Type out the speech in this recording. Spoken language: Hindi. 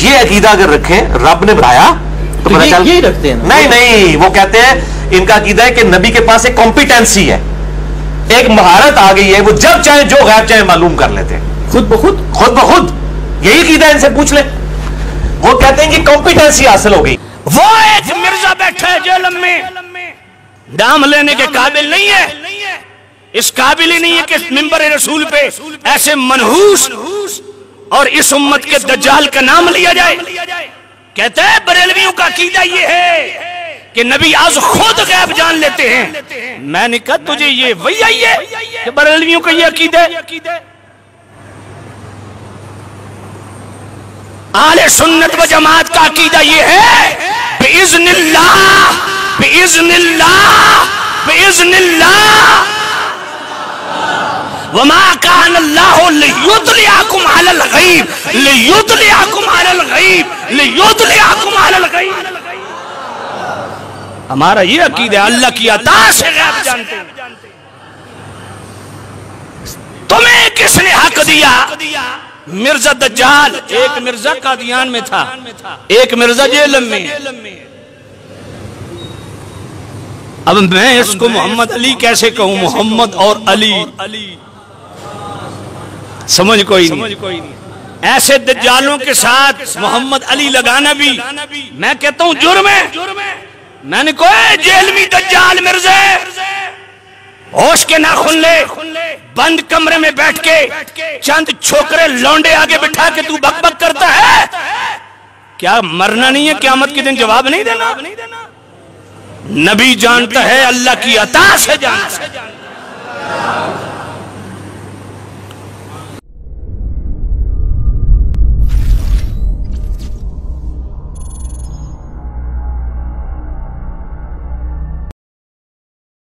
ये अकीदा अगर रखें रब ने बनाया तो पता चल यही रखते हैं। नहीं नहीं, वो कहते हैं इनका अकीदा है कि नबी के पास एक कॉम्पिटेंसी है, एक महारत आ गई है, वो जब चाहे जो गैब चाहे मालूम कर लेते हैं खुद ब खुद। यही अकीदा इनसे पूछ ले। वो कहते हैं कि कॉम्पिटेंसी हासिल हो गई। वो एक मिर्जा बैठा है जेल में, नाम लेने के काबिल नहीं है, इस काबिल ही नहीं है कि मिंबर रसूल पे ऐसे मनहूस और इस उम्मत के दज्जाल का नाम लिया जाए। कहते हैं बरेलवियों का अकीदा ये है कि नबी आज खुद गैब जान लेते हैं। मैंने कहा तुझे ये वही आई है कि बरेलवियों का ये अकीदा है? आले सुन्नत व जमात का अकीदा ये है बिइज़्निल्लाह बिइज़्निल्लाह बिइज़्निल्लाह वमा कान अल्लाहु लियुदलिअकुम अलल गैब लियुदलिअकुम अलल गैब लियुदलिअकुम अलल गैब। हमारा ये अकीदा अल्लाह की अता से गैब जानते हैं। तुम्हें किसने हक दिया? मिर्जा दज्जाल, एक मिर्जा कादियान में था, एक मिर्जा जेल में। अब मैं इसको मोहम्मद अली कैसे कहूं? मोहम्मद और अली समझ कोई नहीं। ऐसे दज्जालों के साथ मोहम्मद अली लगाना भी मैं कहता हूं जुर्म है। मैंने कहा जेल में दज्जाल मिर्जा होश के नाखून ले, बंद कमरे में बैठ के चंद छोकरे लौंडे आगे बिठा के तू बकबक करता है। क्या मरना नहीं है? क़यामत के दिन जवाब नहीं देना? नबी जानता है, अल्लाह की अता से जानता है।